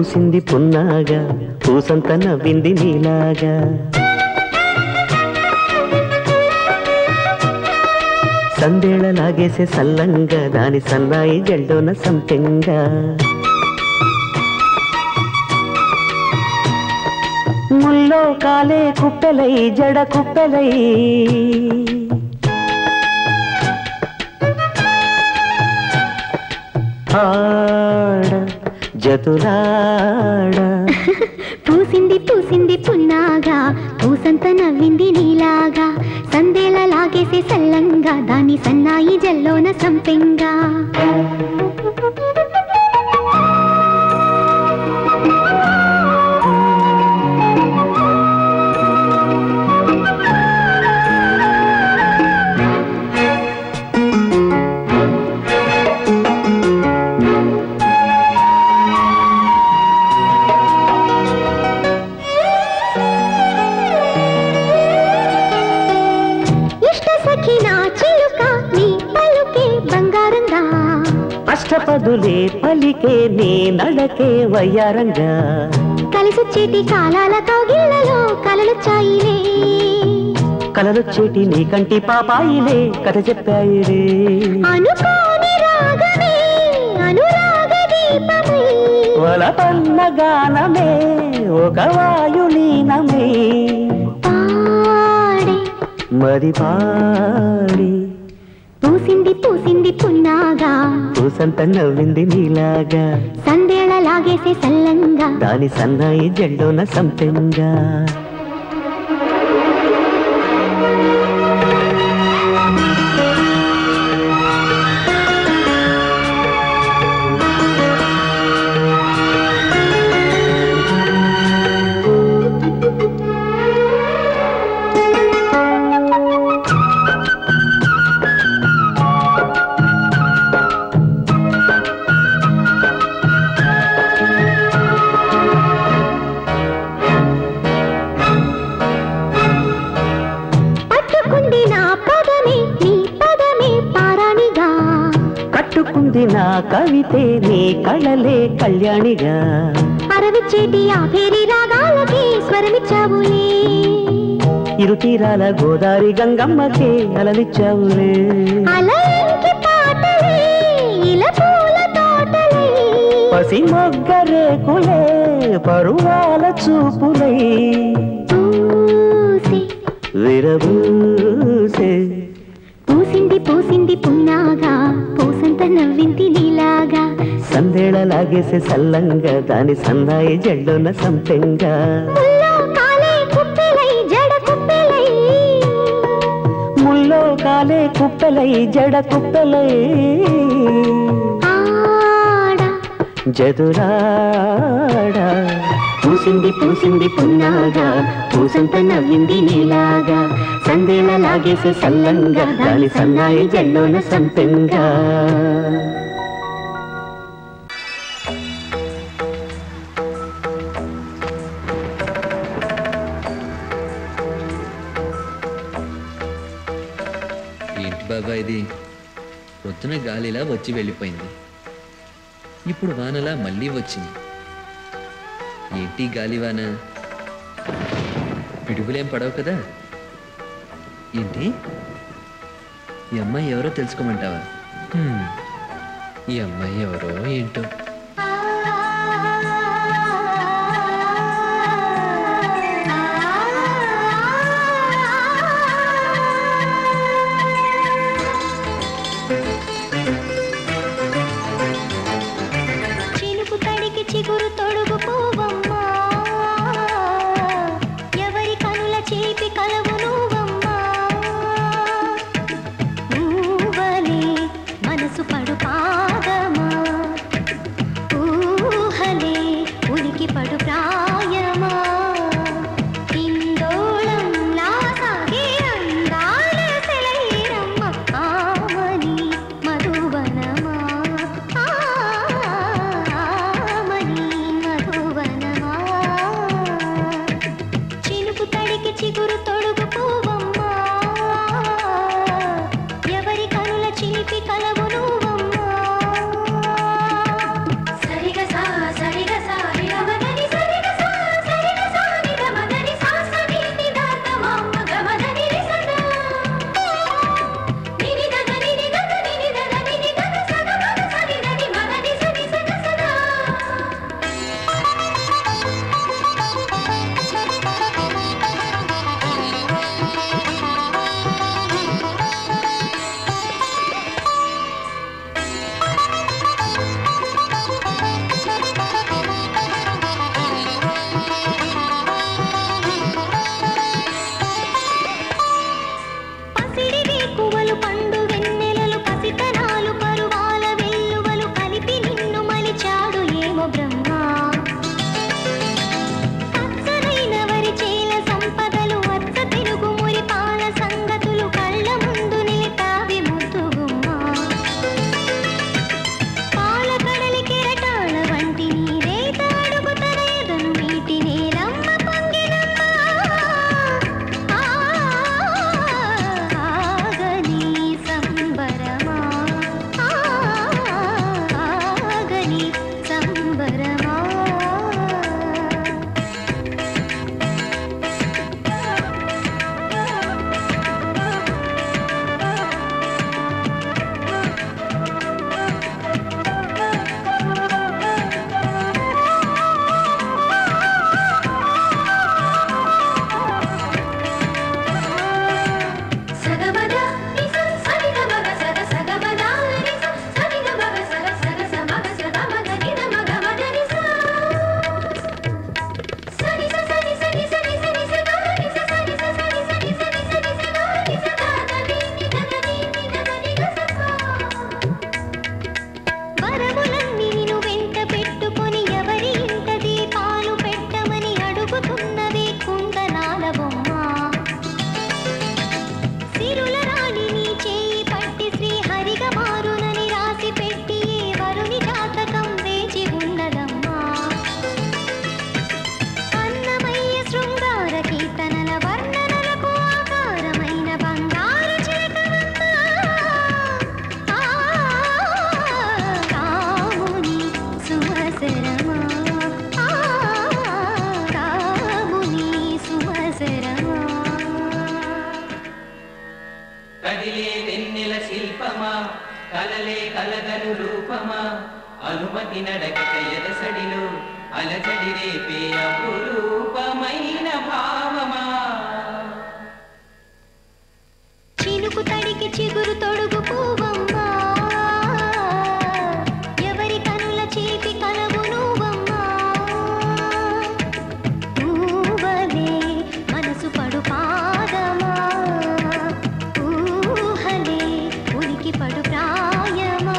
పూసింది పున్నాగా పూసంత నవ్వింది నీలాగా సందేళ లాగేసే సల్లంగా దాని సన్నాయి జల్లోన సంపెంగా ముల్లో కాలే కుప్పెలై జడ కుప్పెలై ఆడ జతులాడ పూసింది పూసింది పున్నాగా పూసంత నవ్వింది నీలాగా సందేళ లాగేసే సల్లంగా దాని సన్నాయి జల్లోన సంపెంగా అష్టపదులే పలికే నీ నడకే వయ్యారంగా కలిసొచ్చేటి కాలాల కౌగిళ్లలో కలలొచ్చాయిలే కలలొచ్చేటి నీ కంటి పాపాయిలే కథ చెప్పాయిలే అనుకోని రాగమే అనురాగ దీపమై వలపన్న గానమే ఒక వాయులీనమే పాడే మరి పాడి పూసింది పూసింది పున్నాగా పూసంత నవ్వింది నీలాగా సందేళ లాగేసే సల్లంగా దాని సన్నాయి జల్లోన సంపెంగా కట్టుకుంది నా కవితే నీ కళలే కళ్యాణిగా అరవిచ్చేటి ఆ పేరి రాగాలకి స్వరమిచ్చావులే ఇరు తీరాల గోదారి గంగమ్మకే అలలిచ్చావులే అలయంకి పాటలే ఇలా పూల తోటలే పసి మొగ్గరేకులే పరువాల చూపులై పూసి విరబూసే పూసింది పూసింది పున్నాగా పూసంత నవ్వింది నీలాగా సందేళ లాగేసే సల్లంగా దాని సన్నాయి జల్లోన సంపెంగా ముల్లో కాలే కుప్పెలై జడ కుప్పెలై ముల్లో కాలే కుప్పెలై జడ కుప్పెలై ఆడ జదురాడ పూసింది పూసింది పున్నాగా పూసంత నవ్వింది నీలాగా సందేళ లాగేసే సల్లంగా దాని సన్నాయి జల్లోన సంపెంగా ఏంటి బాబా ఇది పొద్దున గాలిలా వచ్చి వెళ్ళిపోయింది ఇప్పుడు వానలా మళ్ళీ వచ్చింది ఏంటి గాలివాన పిడుగులేం పడవు కదా ఏంటి ఈ అమ్మాయి ఎవరో తెలుసుకోమంటావా ఈ అమ్మాయి ఎవరో ఏంటో చినుకు తడికి చిగురు తొడుగు పోవమ్మా ఎవరి కనుల చేపి కలవు నువ్వమ్మా నువ్వలే మనసు పడు పాదమా కలలే కలగను రూపమా అనుమతి నడకట ఎదసడిలో అలజడి రేపే అపురూపమైన భావమా చినుకు తడికి చిగురు తొడుగు పూవమ్మా ఎవరి కనుల చేతి కలవు నువ్వమ్మా పూవలే మనసు పడు పాదమా ఊహలే ఉనికి పడు ప్రాయమా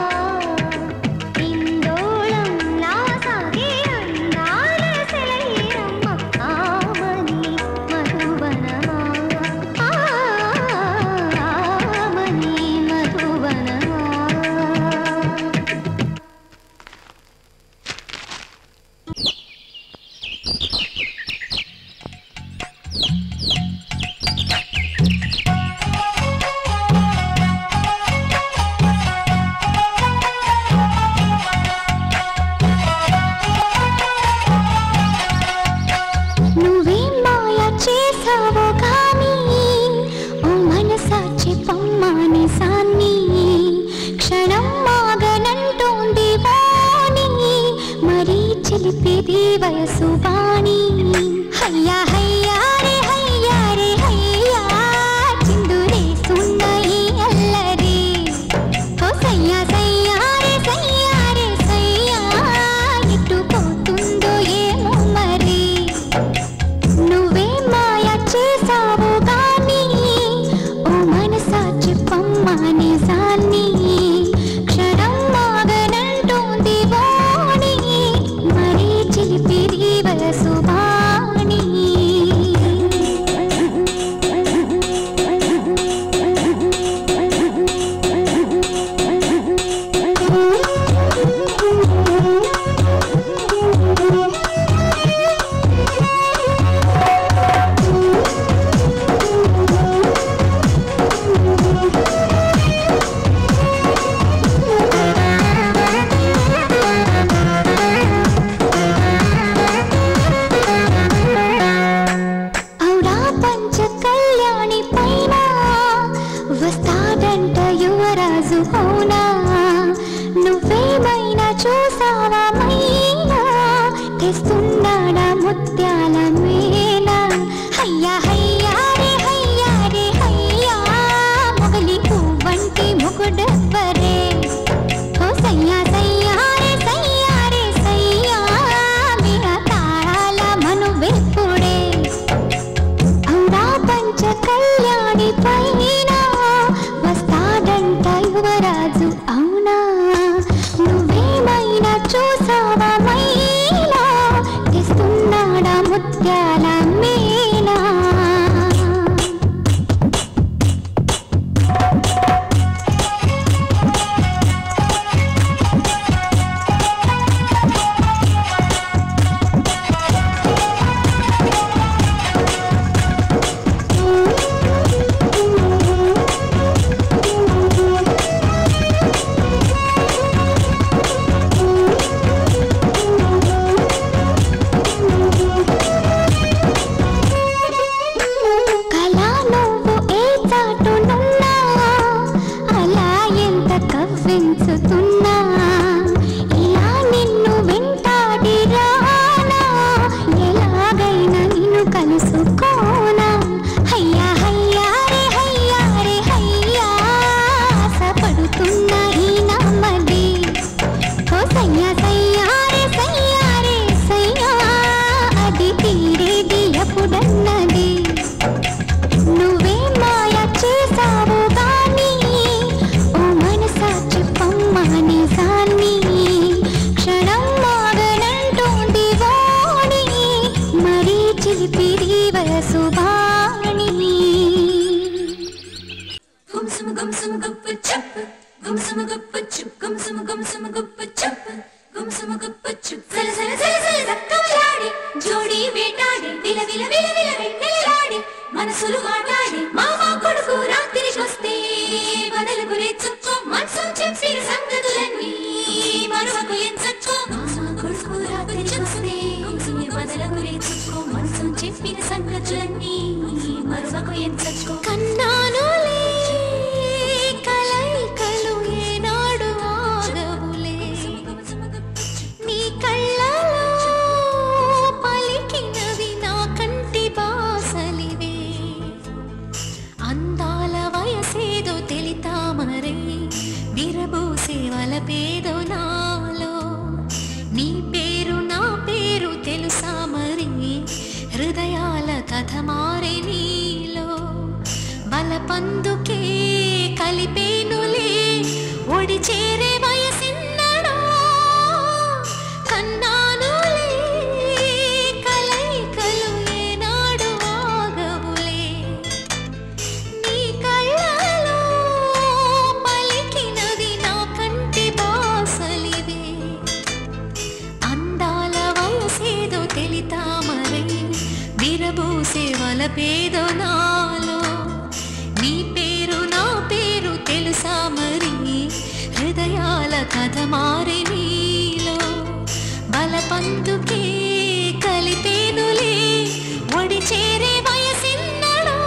ఇందోళం లాసాగే అందాల సెలయేరమ్మ ఆమని మధువనమా ఆమని మధువనమా నువ్వేం మాయ చేసావో కానీ ఓ మనసాచి పమ్మాని సాన్ని క్షణం మాగనంటోంది వాణి మరీ చిలిపిది వయసు వాణి హయ్యా హయ్యా రే హయ్యా రే హయ్యా చిందురేస్తున్న ఈ అల్లరి ఓ సయ్యా సయ్యా రే సయ్యా ఇటు పోతుందో ఏమో మరి నువ్వే మాయ చేసావు కానీ ఓ మనసాచి పమ్మాని సాన్ని క్షణం మాగనంటోంది వాణి మరీ చిలిపిది వయసు వాణి ఔరా పంచ కళ్యాణి పైన వస్తాడంట యువరాజు అవునా నువ్వేమైనా చూసావా మైనా తెస్తున్నాడా ముత్యాల మేనా హయ్యా హయ్యా రే హయ్యా మొగలి పువ్వంటి ముకుడెవ్వరే ఓ సయ్యా సయ్యా రే సయ్యా మిగ తాళాల మను వెప్పుడే ఔరా పంచ కళ్యాణి పైన వస్తాడంట యువరాజు అవునా నువ్వేమైనా చూసావా మైనా తెస్తున్నాడా ముత్యాల మేనా కళా నువ్వు ఏ చాటునున్నా అలా ఎంత కవ్వించుతున్నా ఇలా నిన్ను వెంటాడి రానా ఎలాగైనా నిన్ను కలుసుకోనా హయ్యా హయ్యా రే హయ్యా ఆశపడుతున్న ఈ నమ్మది ఓ సయ్యా సయ్యా రే సయ్యా అది తీరేది ఎప్పుడన్నది నువ్వే మాయ చేసావు కానీ ఓ మనసాచి పమ్మాని సాన్ని క్షణం మాగనంటోంది వాణి మరీ చిలిపిది వయసు వాణి గుమ్సుము గుమ్సుము గుప్ప చెప్పు గుమ్సుము గుప్ప చుప్ గుమ్సుము గుమ్సుము గుప్ప చెప్పు గుమ్సుము గుప్ప చుప్ సల సల సల సల దక్కమలాడి జోడి వేటాడి విల విల విల విల వెన్నెలలాడి మనసులు మాట్లాడి మామ కొడుకు రాత్రికొస్తే బదలు గురేచుకో మనసు చెప్పిన సంగతులన్నీ మరువకు ఎంచక్కో మామ కొడుకు రాత్రికొస్తే బదలు గురేచుకో మనసు చెప్పిన సంగతులన్నీ మరువకు ఎంచక్కో కన్నానులే కలైకలు ఏనా అందుకే కలిపేనులే ఒడి చేరే వయసిన్నడో కన్నానులే కలయికలు ఏనాడు ఆగవులే నీ కళ్ళలో పలికినది నా కంటి బాసలివే అందాల వయసేదో తెలితామరై విరబూసే వలపేదో నాలో నీ పేరు నా పేరు తెలుసా మరి హృదయాల కథ మారి నీలో బలపందుకే కలిపేనులే ఒడి చేరే వయసిన్నడో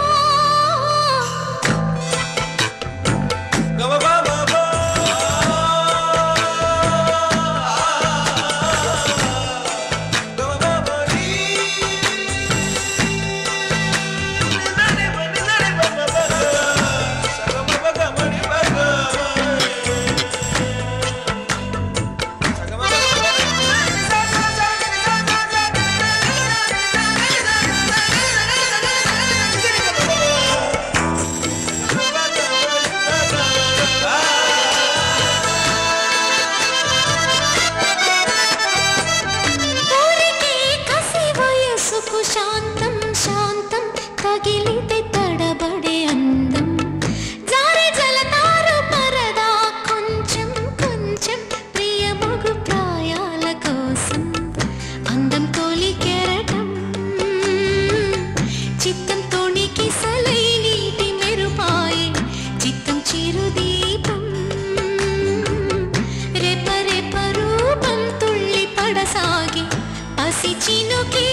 శాంతం శాంతం తగిలితే తడబడే అందం జారే జలతారు పరదా కొంచెం కొంచెం ప్రియమగు ప్రాయాల కోసం అందం తోలి కెరటం చిత్తం తోణికి సలై నీటి మెరుపాయి చిత్తం చిరుదీపం రెప రెప రూపం తుళ్ళి పడసాగి పసి చినుకే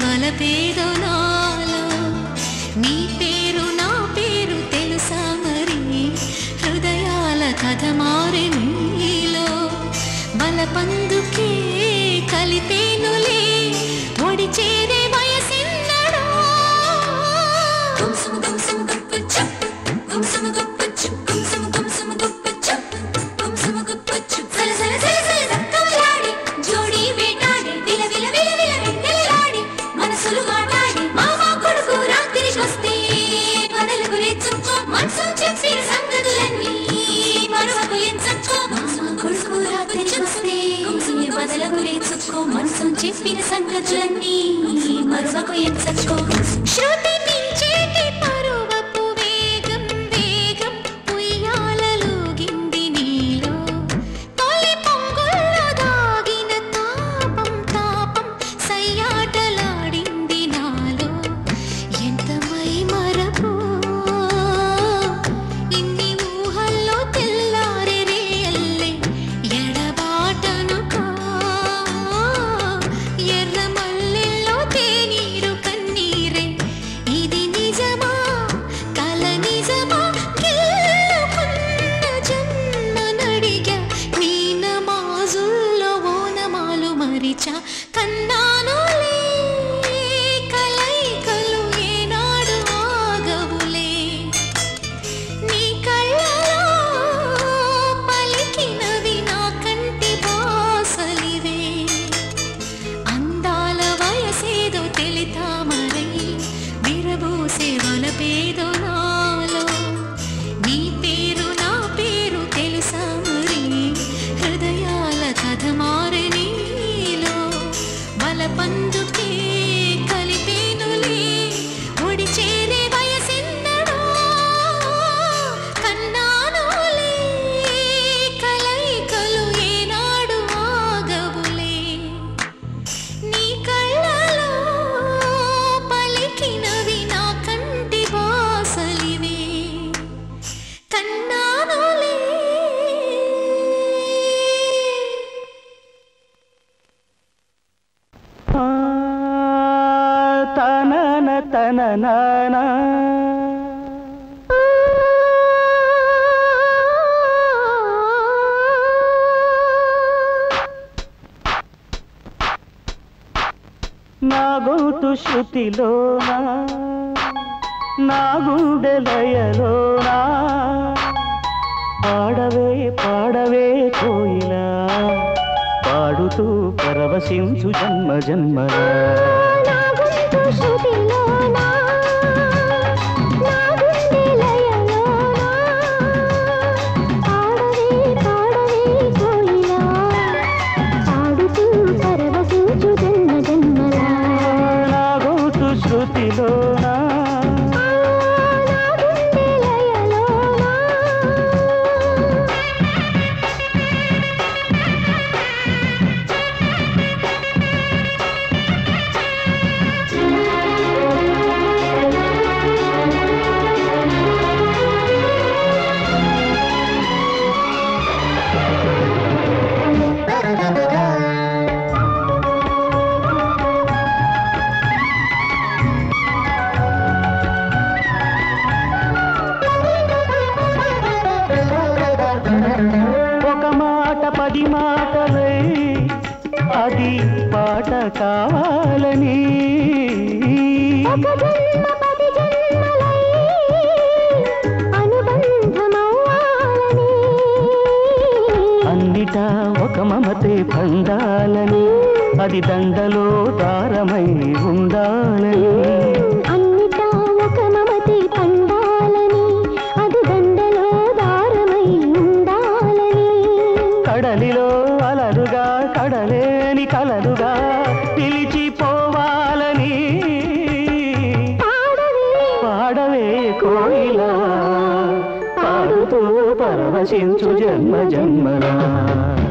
వలపేదో నాలో నీ పేరు నా పేరు తెలుసా మరి హృదయాల కథ మారి నీలో బలపందుకే కలిపేనులే ఒడి చేరే వయసిన్నడో గుంసుము గుంసుము గుప్పు చప్పు గుంసుము గుప్పు చుప్ గుంసుము గుంసుము గుప్పు చప్పు గుంసుము గుప్పు చుప్ సల సల సల సల దక్కలాడి జోడి వేటాడి విల విల విల విల వెంటలాడి మనసులు మాట్లాడి మామ కొడుకు రాత్రికొస్తే పదలకు రెచ్చుకో మనసు చెప్పిన సంగతులన్నీ మరొకకు ఎంచక్కో మామ కొడుకు రాత్రికొస్తే పదలకు రెచ్చుకో మనసు చెప్పిన సంగతులన్నీ మరొకకు ఎంచక్కో శృతి మించేటి పరువపు వేగం వేగం ఉయ్యాలలోగింది నీలో తొలి పొంగుల్లో దాగిన తాపం తాపం సయ్యాటలాడింది నాలో ఎంత మై మరపు ఇన్ని ఊహల్లో తెల్లారే రేయల్లే ఎడబాటను ఎర్ర మల్లెల్లో తేనీరు కన్నీరే ఇది నిజమా కల నిజమా గెలుకున్న జన్మ నడిగా నీ నమాజుల్లో ఓనమాలు మరిచా కన్నానులే కలయికలు ఏనాడు ఆగవులే నీ కళ్ళలో పలికినవి నా కంటి బాసలివే అందాల వయసేదో తెలితామరై విరబూసే వలపేదో నాలో నీ పేరు నా పేరు తెలుసా మరి హృదయాల కథ మారి నీలో బలపందుకే కలిపేనులే ఒడి చేరే వయసిన్నడో కన్నానులే కలయికలు ఏనాడు ఆగవులే నీ కళ్ళలో పలికినవి నా కంటి బాసలివే కన్నానులే తనన తననానా గొంతు శృతిలోనా నా గుండె లయలోనా పాడవే పాడవే కోయిలా పాడుతూ పరవశించు జన్మ జన్మలా నా గొంతు శృతిలోనా నా గుండె లయలోనా పాడవే పాడవే కోయిలా పాడుతూ పరవశించు జన్మ జన్మలా నా గొంతు శృతిలోనా పది మాటలై అది పాట కావాలని ఒక జన్మ పది జన్మలై అనుబంధమవ్వాలని అన్నిటా ఒక మమతే పండాలని అది దండలో దారమై ఉండాలని అన్నిటా ఒక మమతే పండాలని అది దండలో దారమై ఉండాలని కడలిలో అలరుగా కడలేని కలలుగా పిలిచిపోవాలని పాడవే కోయిలా పాడుతూ పరవశించు జన్మ జన్మలా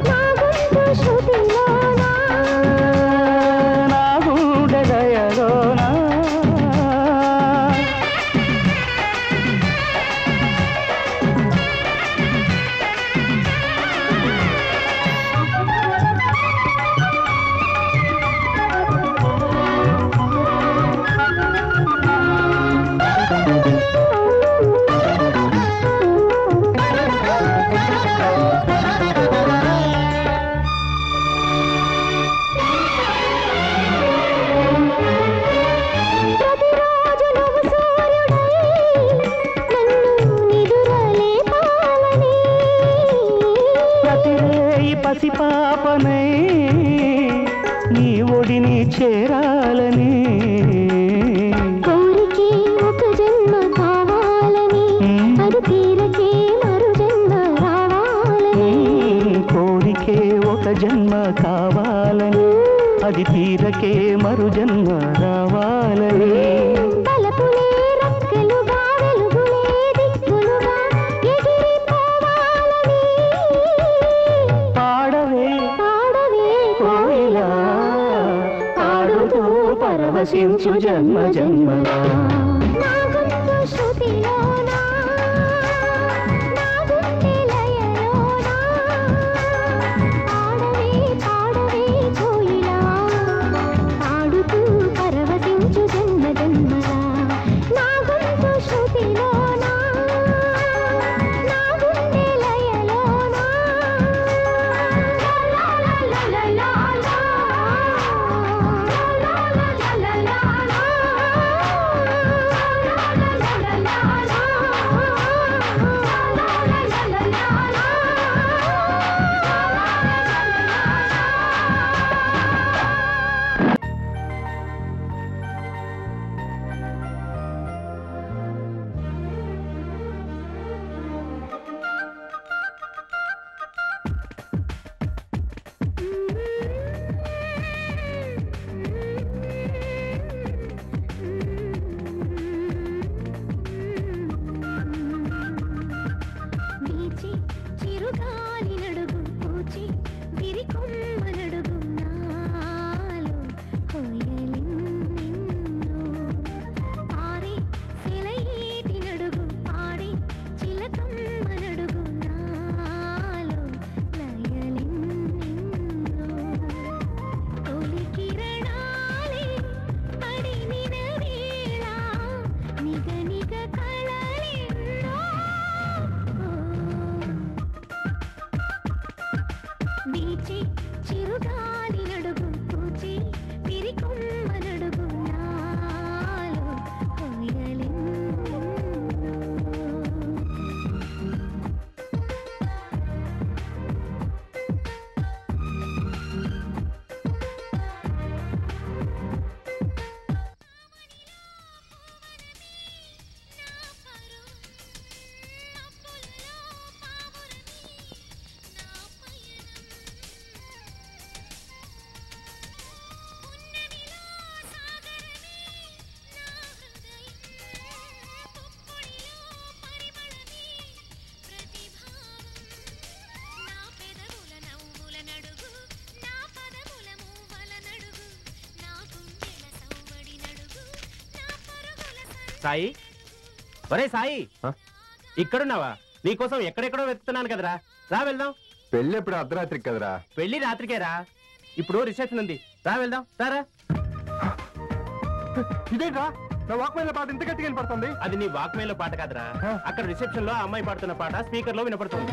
నా గొంతు శృతిలోనా నా గుండె దయలోనా పసిపాపనై నీ ఒడిని చేరాలని కోరికే ఒక జన్మ కావాలని అది తీరకే మరు జన్మ రావాలని కోరికే ఒక జన్మ కావాలని అది తీరకే మరు జన్మ రావాలని తలపులే రక్కలుగా వెలుగులే దిక్కులుగా ఎగిరిపోవాలని పాడవే కోయిలా పాడుతూ పరవశించు జన్మ జన్మలా నా గొంతు శృతిలోనా నా గుండె లయలోనా పాడవే పాడవే కోయిలా పాడుతూ పరవశించు జన్మ జన్మలా నా గొంతు శృతిలోనా నా గుండె లయలోనా la la la la la Sai, ఒరే సాయి, ఇక్కడున్నావా? నీకోసం ఎక్కడెక్కడో వెతుకుతున్నాను కదరా, రా వెళ్దాం. పెళ్ళి ఎప్పుడు అర్ధరాత్రికి కదరా? పెళ్లి రాత్రికేరా, ఇప్పుడు రిసెప్షన్ ఉంది, రా వెళ్దాం. రారా. ఇదేంట్రా నా వాక్మెన్ పాట ఇంత గట్టిగా వినపడుతుంది? అది నీ వాక్మెన్ లో పాట కాదురా, అక్కడ రిసెప్షన్ లో అమ్మాయి పాడుతున్న పాట స్పీకర్ లో వినపడుతుంది.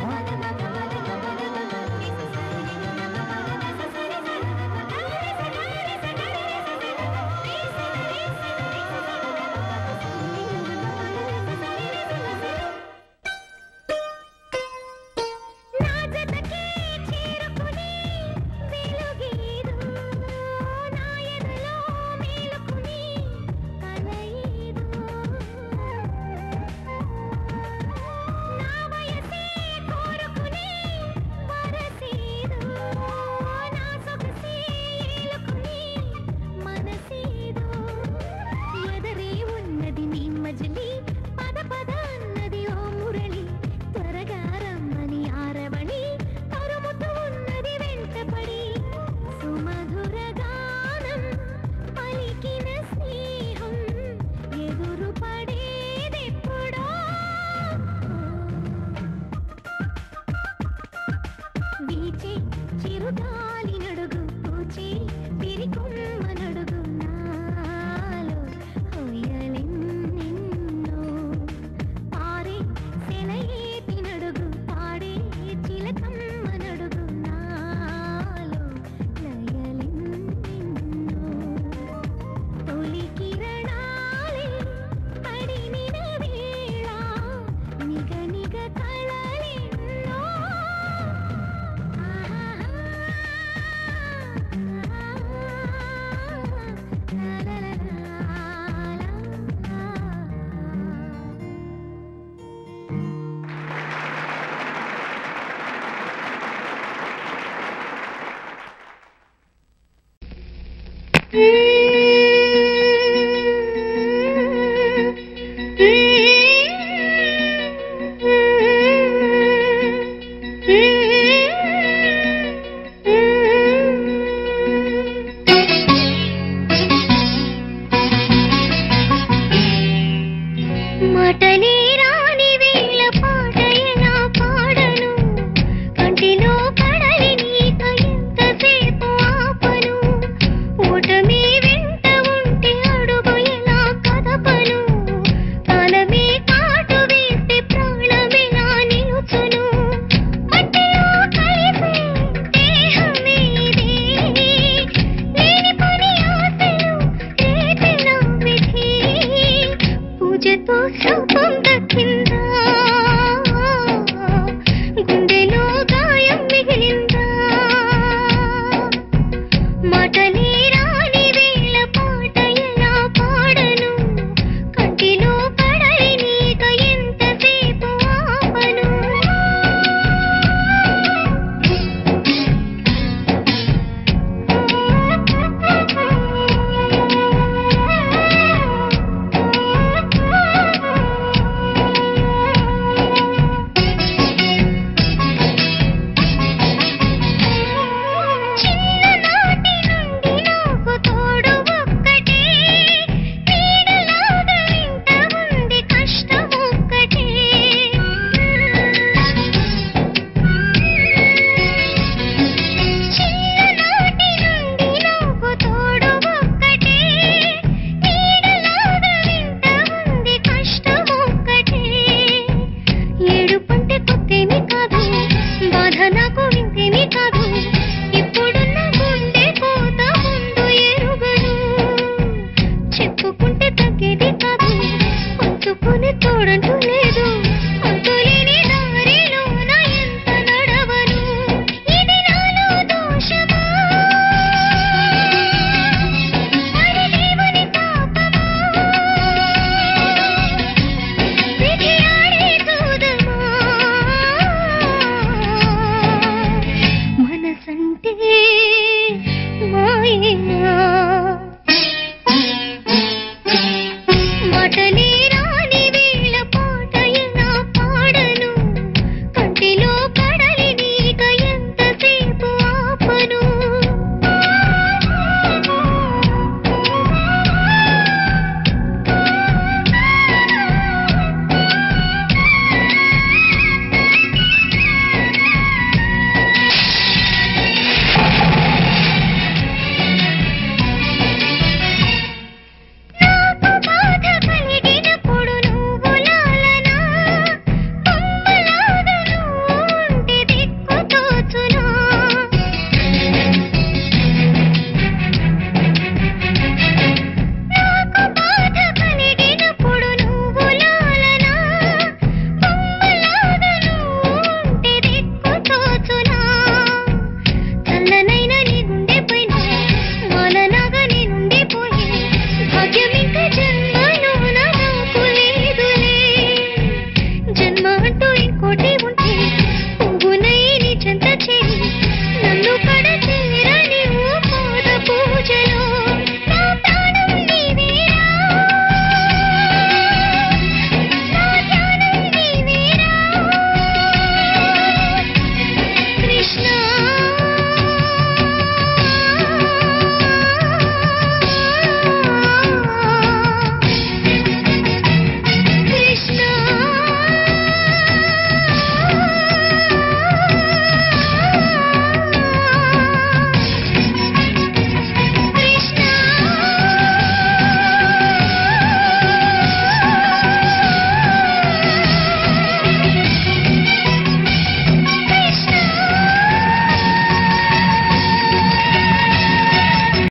చూడంటూనే